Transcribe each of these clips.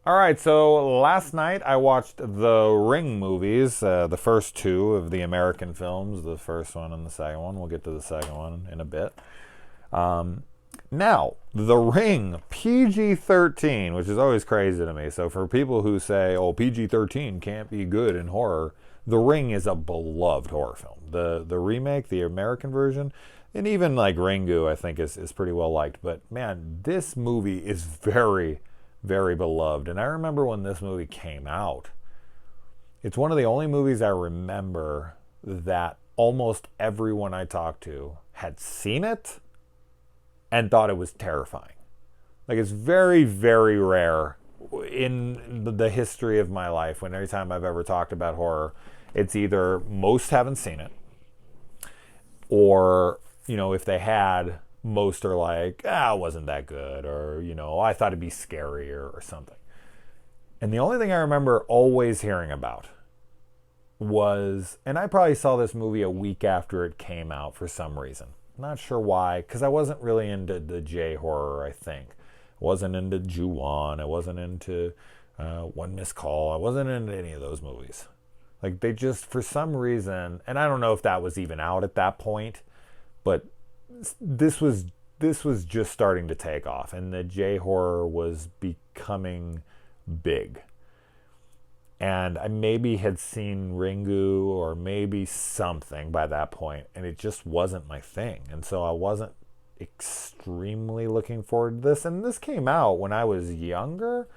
All right, so last night I watched the Ring movies, the first two of the American films, the first one and the second one. We'll get to the second one in a bit. Now, The Ring, PG-13, which is always crazy to me. So for people who say, oh, PG-13 can't be good in horror, The Ring is a beloved horror film. The remake, the American version, and even like Ringu, I think is pretty well liked. But man, this movie is very, very beloved. And I remember when this movie came out, it's one of the only movies I remember that almost everyone I talked to had seen it and thought it was terrifying. Like, it's very, very rare in the history of my life when every time I've ever talked about horror, it's either most haven't seen it, or, you know, if they had, most are like, it wasn't that good, or, you know, I thought it'd be scarier or something. And the only thing I remember always hearing about was, and I probably saw this movie a week after it came out for some reason. Not sure why, because I wasn't really into the J-horror, I think. I wasn't into Ju-On. I wasn't into One Missed Call. I wasn't into any of those movies. Like, they just, for some reason, and I don't know if that was even out at that point, but this was just starting to take off, and the J-horror was becoming big. And I maybe had seen Ringu or maybe something by that point, and it just wasn't my thing. And so I wasn't extremely looking forward to this. And this came out when I was younger.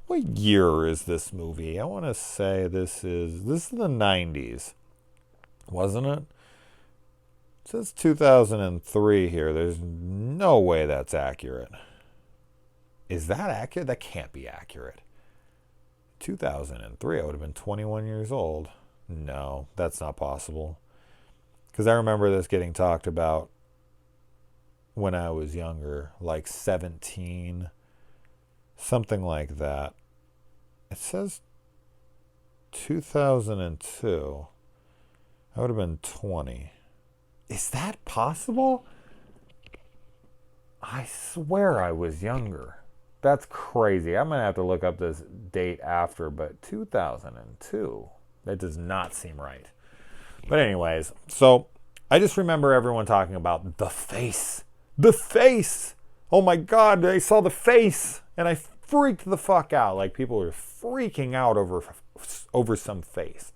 What year is this movie? I want to say this is the 90s, wasn't it? It says 2003 here. There's no way that's accurate. Is that accurate? That can't be accurate. 2003, I would have been 21 years old. No, that's not possible. Because I remember this getting talked about when I was younger, like 17, something like that. It says 2002. I would have been 20. Is that possible? I swear I was younger. That's crazy. I'm going to have to look up this date after, but 2002, that does not seem right. But anyways, so I just remember everyone talking about the face. The face! Oh my God, I saw the face! And I freaked the fuck out. Like, people were freaking out over some face.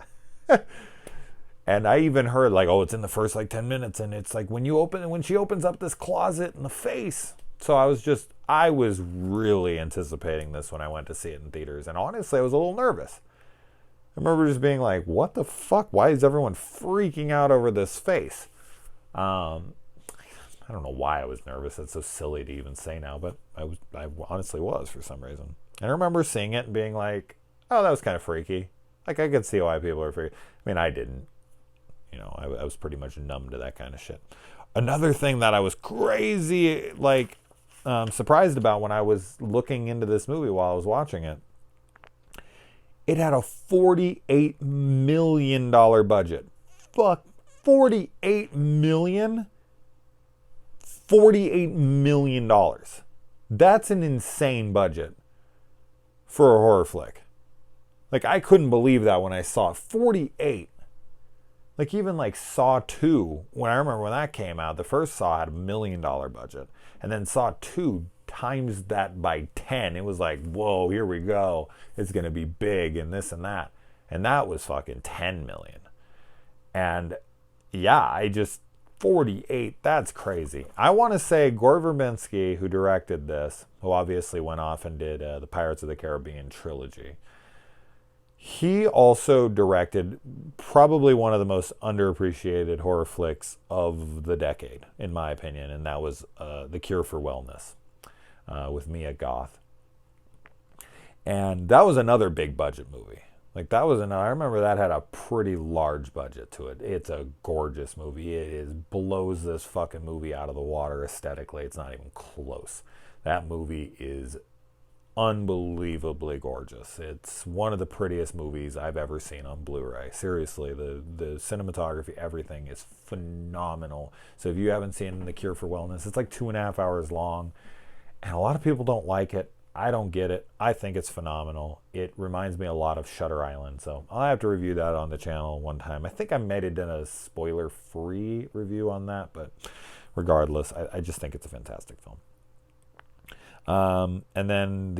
And I even heard, like, oh, it's in the first, like, 10 minutes, and it's like when she opens up this closet in the face. So I was really anticipating this when I went to see it in theaters. And honestly, I was a little nervous. I remember just being like, what the fuck? Why is everyone freaking out over this face? I don't know why I was nervous. That's so silly to even say now, but I honestly was for some reason. And I remember seeing it and being like, oh, that was kind of freaky. Like, I could see why people are freaky. I mean, I didn't. You know, I was pretty much numb to that kind of shit. Another thing that I was crazy, like, surprised about when I was looking into this movie while I was watching it, it had a $48 million budget. Fuck, $48 million? $48 million. That's an insane budget for a horror flick. Like, I couldn't believe that when I saw it. 48. Like, even like Saw 2, when I remember when that came out, the first Saw had $1 million budget. And then Saw 2 times that by 10. It was like, whoa, here we go. It's going to be big and this and that. And that was fucking 10 million. And yeah, 48, that's crazy. I want to say Gore Verbinski, who directed this, who obviously went off and did the Pirates of the Caribbean trilogy, he also directed probably one of the most underappreciated horror flicks of the decade, in my opinion, and that was The Cure for Wellness with Mia Goth. And that was another big budget movie. Like, I remember that had a pretty large budget to it. It's a gorgeous movie. It blows this fucking movie out of the water aesthetically. It's not even close. That movie is unbelievably gorgeous. It's one of the prettiest movies I've ever seen on Blu-ray. Seriously, the cinematography, everything is phenomenal. So if you haven't seen The Cure for Wellness, it's like 2.5 hours long, and a lot of people don't like it. I don't get it. I think it's phenomenal. It reminds me a lot of Shutter Island, so I'll have to review that on the channel one time. I think I might have done a spoiler-free review on that, but regardless, I just think it's a fantastic film. And then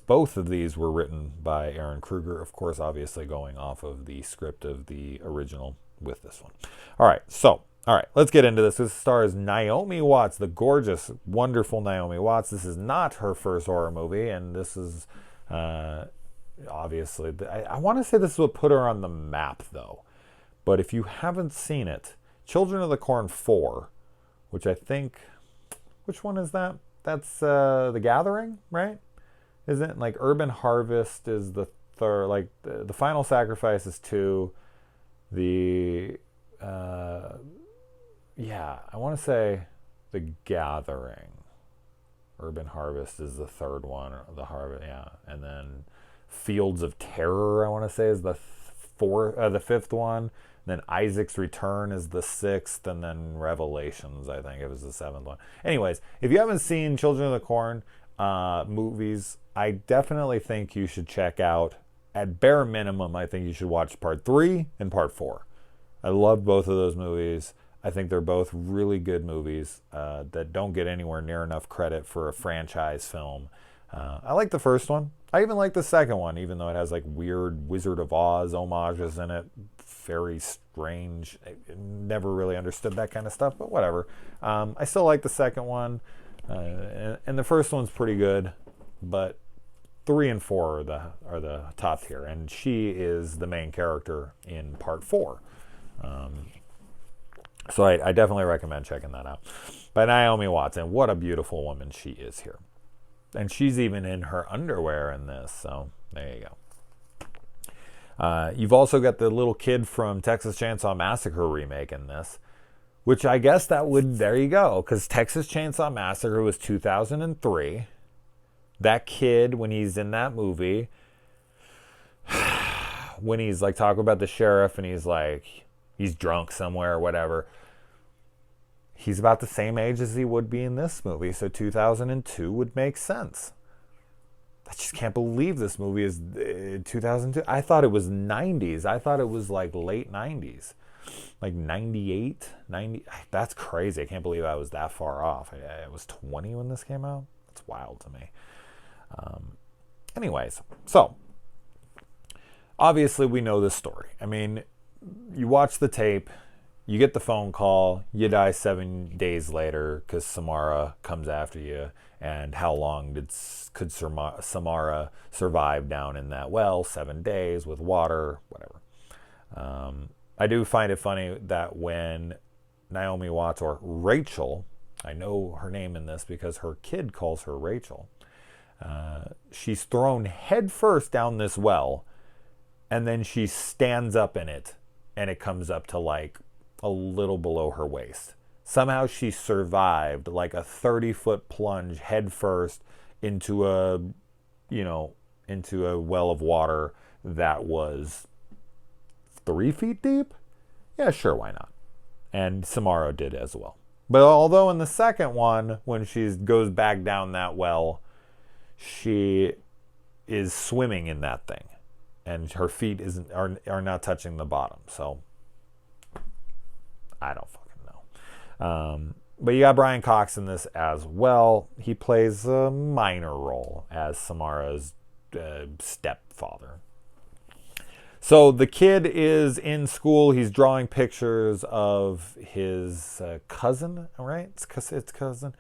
both of these were written by Aaron Kruger, of course, obviously going off of the script of the original with this one. All right, let's get into this. This stars Naomi Watts, the gorgeous, wonderful Naomi Watts. This is not her first horror movie, and this is obviously, I want to say this is what put her on the map, though. But if you haven't seen it, Children of the Corn 4, which I think, which one is that? That's The Gathering, right? Isn't it? Like Urban Harvest is the third, like the Final Sacrifice is 2. Yeah, I want to say The Gathering. Urban Harvest is the third one, or the Harvest, yeah. And then Fields of Terror, I want to say, is the fifth one. Then Isaac's Return is the 6th, and then Revelations, I think it was the 7th one. Anyways, if you haven't seen Children of the Corn movies, I definitely think you should check out, at bare minimum, I think you should watch Part 3 and Part 4. I love both of those movies. I think they're both really good movies that don't get anywhere near enough credit for a franchise film. I like the first one. I even like the second one, even though it has like weird Wizard of Oz homages in it. Very strange. I never really understood that kind of stuff, but whatever. I still like the second one. And the first one's pretty good, but 3 and 4 are the top tier. And she is the main character in Part 4. So I definitely recommend checking that out. By Naomi Watts, and what a beautiful woman she is here. And she's even in her underwear in this, so there you go. You've also got the little kid from Texas Chainsaw Massacre remake in this, which I guess there you go, because Texas Chainsaw Massacre was 2003. That kid, when he's in that movie, when he's like talking about the sheriff and he's drunk somewhere or whatever, he's about the same age as he would be in this movie, so 2002 would make sense. I just can't believe this movie is 2002. I thought it was 90s. I thought it was like late 90s. Like 98, 90. That's crazy. I can't believe I was that far off. I was 20 when this came out. That's wild to me. Anyways, so obviously we know this story. I mean, you watch the tape, you get the phone call, you die 7 days later because Samara comes after you. And how long could Samara survive down in that well? 7 days with water, whatever. I do find it funny that when Naomi Watts, or Rachel, I know her name in this because her kid calls her Rachel, she's thrown head first down this well, and then she stands up in it, and it comes up to like a little below her waist. Somehow she survived like a 30-foot plunge head first into a well of water that was 3 feet deep. Yeah, sure, why not? And Samara did as well. But although in the second one, when she goes back down that well, she is swimming in that thing, and her feet are not touching the bottom. So I don't fucking know. But you got Brian Cox in this as well. He plays a minor role as Samara's stepfather. So the kid is in school. He's drawing pictures of his cousin, right? It's cousin,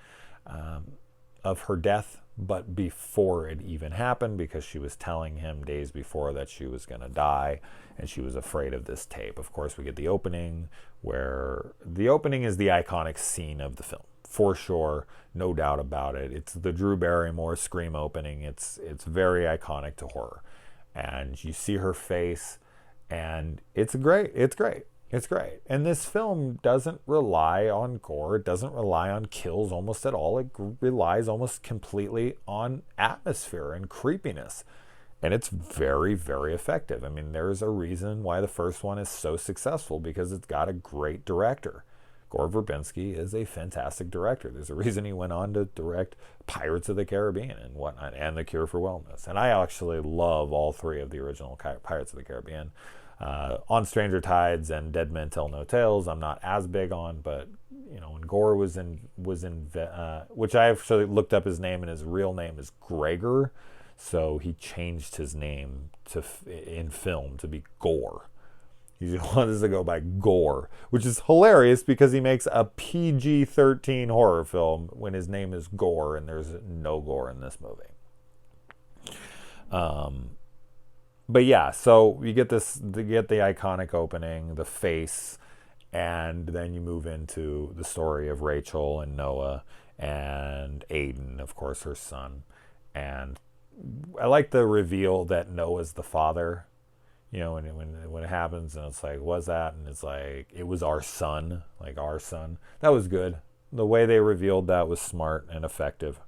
of her death, but before it even happened, because she was telling him days before that she was going to die, and she was afraid of this tape. Of course, we get the opening, where the opening is the iconic scene of the film, for sure, no doubt about it. It's the Drew Barrymore Scream opening. It's very iconic to horror. And you see her face, and it's great. It's great. It's great. And this film doesn't rely on gore. It doesn't rely on kills almost at all. It relies almost completely on atmosphere and creepiness. And it's very, very effective. I mean, there's a reason why the first one is so successful, because it's got a great director. Gore Verbinski is a fantastic director. There's a reason he went on to direct Pirates of the Caribbean and whatnot, and The Cure for Wellness. And I actually love all three of the original Pirates of the Caribbean. On Stranger Tides and Dead Men Tell No Tales, I'm not as big on, but when Gore was in which I actually looked up his name, and his real name is Gregor, so he changed his name in film to be Gore. He wants to go by Gore, which is hilarious because he makes a PG-13 horror film when his name is Gore, and there's no gore in this movie. But yeah, so you get the iconic opening, the face, and then you move into the story of Rachel and Noah and Aiden, of course, her son. And I like the reveal that Noah's the father. When it happens, and it's like, what's that? And it's like, it was our son, like our son. That was good. The way they revealed that was smart and effective.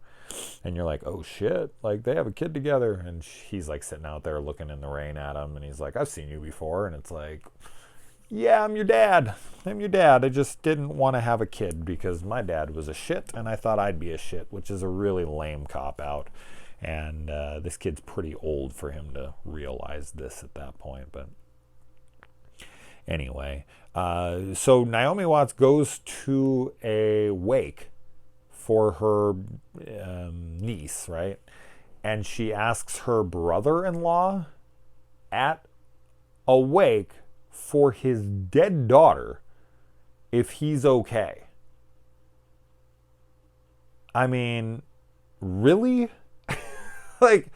And you're like, oh shit, like they have a kid together. And he's like sitting out there looking in the rain at him, and he's like, I've seen you before. And it's like, yeah, I'm your dad. I just didn't want to have a kid because my dad was a shit, and I thought I'd be a shit, which is a really lame cop-out. And this kid's pretty old for him to realize this at that point. But anyway, so Naomi Watts goes to a wake for her niece, right? And she asks her brother-in-law at a wake for his dead daughter if he's okay. I mean, really? Like,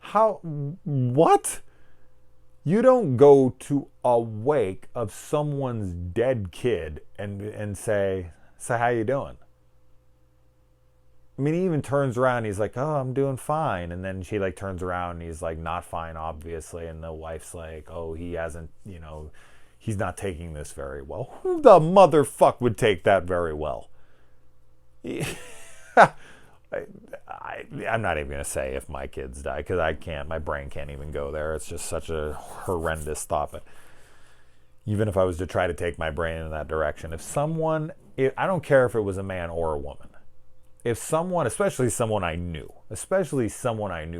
how, what? You don't go to a wake of someone's dead kid and say, so how you doing? I mean, he even turns around and he's like, oh, I'm doing fine. And then she like turns around and he's like, not fine, obviously. And the wife's like, oh, he hasn't, he's not taking this very well. Who the motherfuck would take that very well? I'm not even going to say if my kids die, because my brain can't even go there. It's just such a horrendous thought. But even if I was to try to take my brain in that direction, I don't care if it was a man or a woman. If someone, especially someone I knew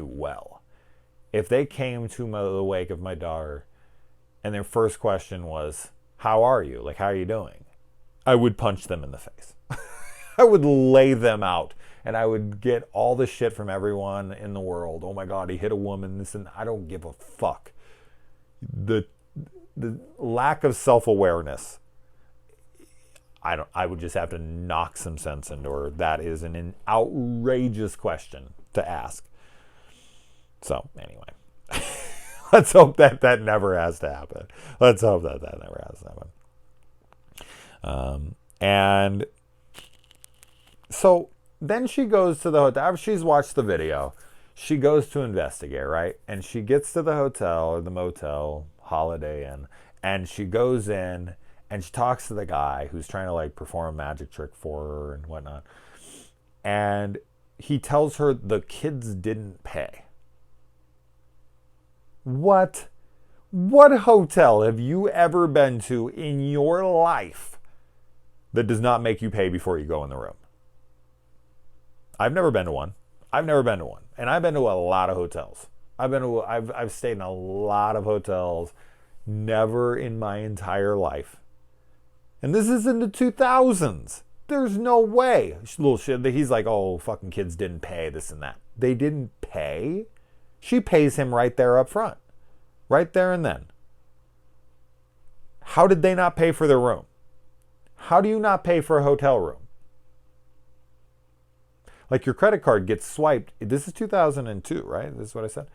well, if they came to the wake of my daughter and their first question was, how are you? Like, how are you doing? I would punch them in the face. I would lay them out. And I would get all the shit from everyone in the world. Oh my God, he hit a woman. This, and I don't give a fuck. The lack of self-awareness. I would just have to knock some sense into her. That is an outrageous question to ask. So anyway, let's hope that never has to happen. Let's hope that never has to happen. And so then she goes to the hotel. After she's watched the video, she goes to investigate, right? And she gets to the hotel or the motel, Holiday Inn, and she goes in and she talks to the guy who's trying to like perform a magic trick for her and whatnot. And he tells her the kids didn't pay. What? What hotel have you ever been to in your life that does not make you pay before you go in the room? I've never been to one. And I've been to a lot of hotels. I've stayed in a lot of hotels. Never in my entire life. And this is in the 2000s. There's no way. Little shit. He's like, oh, fucking kids didn't pay this and that. They didn't pay? She pays him right there up front. Right there and then. How did they not pay for their room? How do you not pay for a hotel room? Like your credit card gets swiped. This is 2002, right? This is what I said.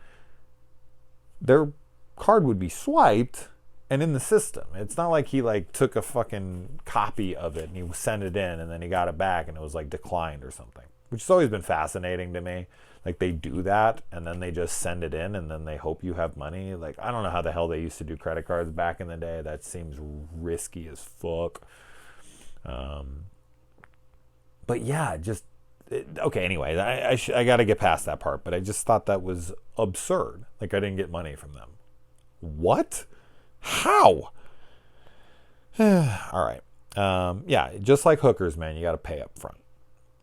Their card would be swiped and in the system. It's not like he like took a fucking copy of it and he sent it in and then he got it back and it was like declined or something. Which has always been fascinating to me. Like they do that and then they just send it in and then they hope you have money. Like I don't know how the hell they used to do credit cards back in the day. That seems risky as fuck. But yeah, just okay, anyway, I got to get past that part, but I just thought that was absurd. Like, I didn't get money from them. What? How? All right. yeah, just like hookers, man, you got to pay up front,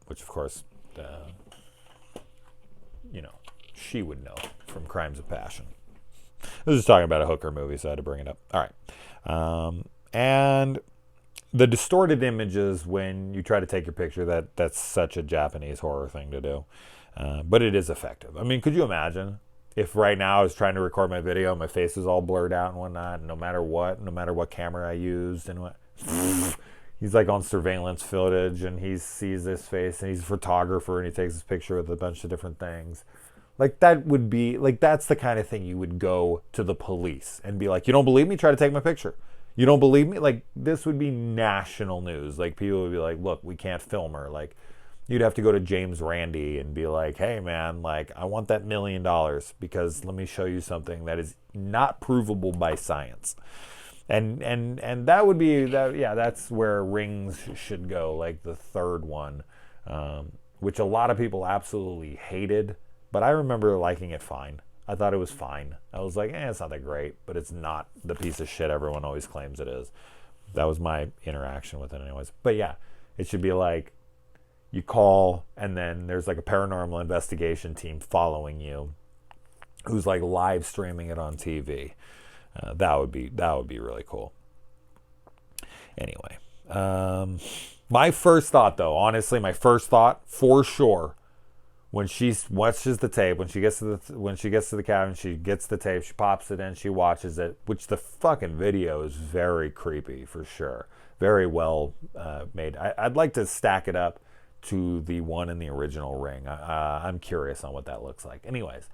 which of course, you know, she would know from Crimes of Passion. I was just talking about a hooker movie, so I had to bring it up. All right. And the distorted images when you try to take your picture, that's such a Japanese horror thing to do. But it is effective. I mean, could you imagine if right now I was trying to record my video, my face was all blurred out and whatnot, no matter what camera I used and what... He's like on surveillance footage and he sees this face and he's a photographer and he takes this picture with a bunch of different things. Like that would be, like that's the kind of thing you would go to the police and be like, you don't believe me? Try to take my picture. You don't believe me? Like this would be national news. Like people would be like, look, we can't film her. Like you'd have to go to James Randi and be like, hey man, like I want that $1 million because let me show you something that is not provable by science. And that would be that. Yeah, that's where Rings should go, like the third one, which a lot of people absolutely hated, but I remember liking it fine. I thought it was fine. I was like, it's not that great, but it's not the piece of shit everyone always claims it is. That was my interaction with it anyways. But yeah, it should be like you call and then there's like a paranormal investigation team following you who's like live streaming it on TV. That would be really cool. Anyway, my first thought though, honestly, for sure, when she watches the tape, when she gets to the cabin, she gets the tape, she pops it in, she watches it, which the fucking video is very creepy for sure, very well made. I'd like to stack it up to the one in the original Ring. I'm curious on what that looks like. Anyways.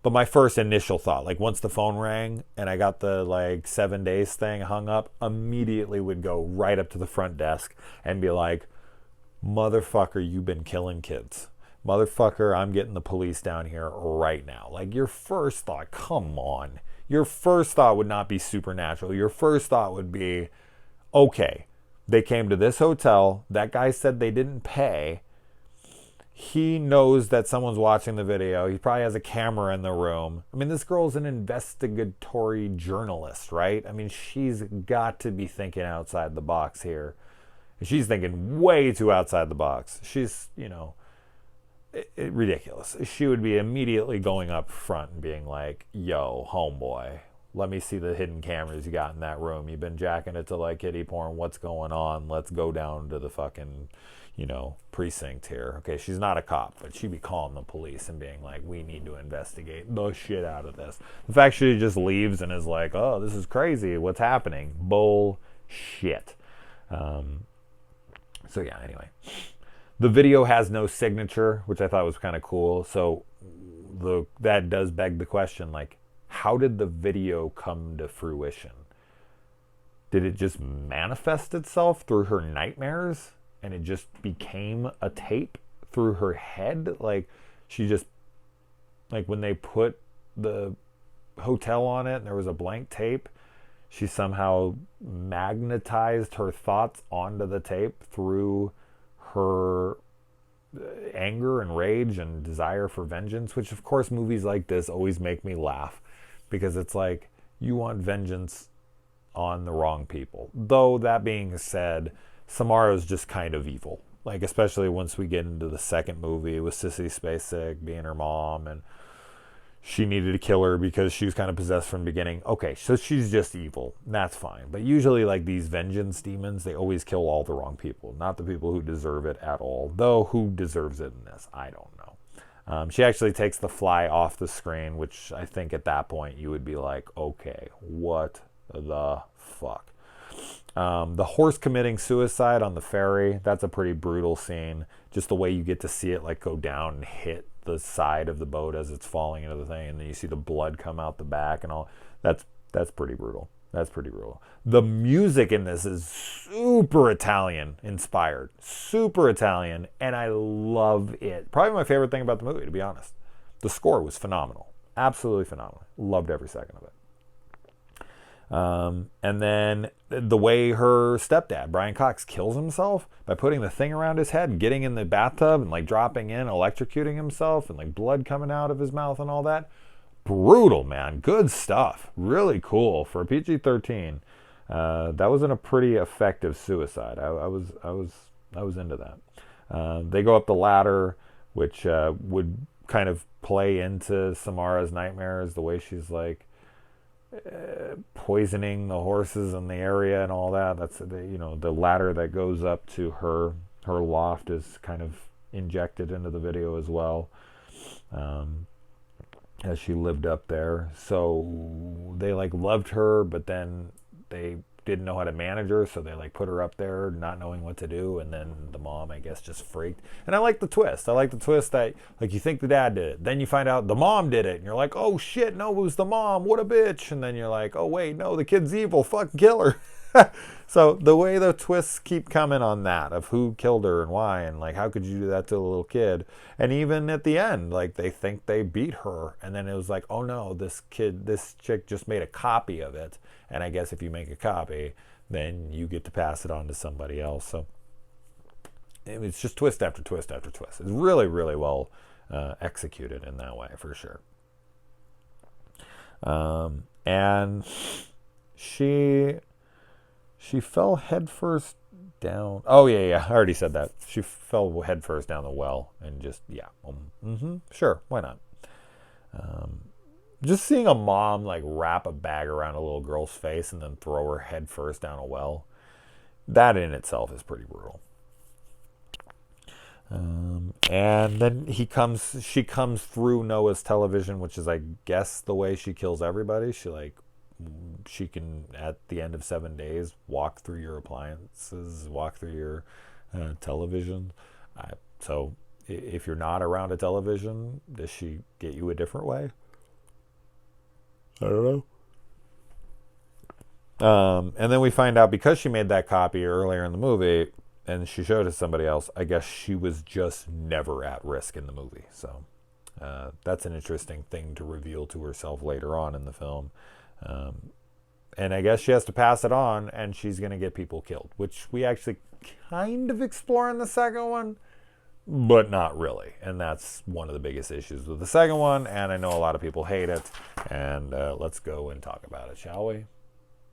But my first initial thought, like once the phone rang and I got the like 7 days thing hung up, immediately would go right up to the front desk and be like, motherfucker, you've been killing kids. Motherfucker, I'm getting the police down here right now. Like your first thought, come on. Your first thought would not be supernatural. Your first thought would be, okay, they came to this hotel. That guy said they didn't pay. He knows that someone's watching the video. He probably has a camera in the room. I mean, this girl's an investigatory journalist, right? I mean, she's got to be thinking outside the box here. She's thinking way too outside the box. She's, ridiculous. She would be immediately going up front and being like, yo, homeboy, let me see the hidden cameras you got in that room. You've been jacking it to like kiddie porn. What's going on? Let's go down to the fucking... precinct here. Okay, she's not a cop, but she'd be calling the police and being like, we need to investigate the shit out of this. The fact she just leaves and is like, oh, this is crazy. What's happening? Bullshit. So yeah, anyway. The video has no signature, which I thought was kind of cool. So that does beg the question, like, how did the video come to fruition? Did it just manifest itself through her nightmares? And it just became a tape through her head? Like, she just, like when they put the hotel on it and there was a blank tape, she somehow magnetized her thoughts onto the tape through her anger and rage and desire for vengeance, which of course movies like this always make me laugh because it's like, you want vengeance on the wrong people. Though that being said, Samara's just kind of evil. Like, especially once we get into the second movie with Sissy Spacek being her mom and she needed to kill her because she was kind of possessed from the beginning. Okay, so she's just evil. That's fine. But usually, like, these vengeance demons, they always kill all the wrong people. Not the people who deserve it at all. Though, who deserves it in this? I don't know. She actually takes the fly off the screen, which I think at that point you would be like, okay, what the fuck? The horse committing suicide on the ferry, that's a pretty brutal scene. Just the way you get to see it like go down and hit the side of the boat as it's falling into the thing, and then you see the blood come out the back and all. That's pretty brutal. That's pretty brutal. The music in this is super Italian inspired. Super Italian, and I love it. Probably my favorite thing about the movie, to be honest. The score was phenomenal. Absolutely phenomenal. Loved every second of it. And then the way her stepdad, Brian Cox, kills himself by putting the thing around his head and getting in the bathtub and like dropping in, electrocuting himself and like blood coming out of his mouth and all that. Brutal, man. Good stuff. Really cool for a PG-13. That wasn't a pretty effective suicide. I was into that. They go up the ladder, which would kind of play into Samara's nightmares, the way she's like poisoning the horses in the area and all that. That's the ladder that goes up to her loft is kind of injected into the video as well, as she lived up there. So they like loved her, but then they didn't know how to manage her, so they like put her up there not knowing what to do, and then the mom, I guess, just freaked. And I like the twist. I like the twist that like you think the dad did it, then you find out the mom did it, and you're like, oh shit, no, it was the mom, what a bitch. And then you're like, oh wait, no, the kid's evil, fuck, kill her. So the way the twists keep coming on that of who killed her and why, and like how could you do that to a little kid. And even at the end, like they think they beat her, and then it was like, oh no, this chick just made a copy of it, and I guess if you make a copy, then you get to pass it on to somebody else. So it's just twist after twist after twist. It's really, really well executed in that way, for sure. And she fell headfirst down. Oh, yeah. I already said that. She fell headfirst down the well and just, yeah. Sure, why not? Just seeing a mom, like, wrap a bag around a little girl's face and then throw her headfirst down a well, that in itself is pretty brutal. And then she comes through Noah's television, which is, I guess, the way she kills everybody. She can, at the end of 7 days, walk through your appliances, walk through your television. So if you're not around a television, does she get you a different way? I don't know. And then we find out, because she made that copy earlier in the movie and she showed it to somebody else, I guess she was just never at risk in the movie. So that's an interesting thing to reveal to herself later on in the film. And I guess she has to pass it on, and she's going to get people killed, which we actually kind of explore in the second one, but not really. And that's one of the biggest issues with the second one, and I know a lot of people hate it. And let's go and talk about it, shall we?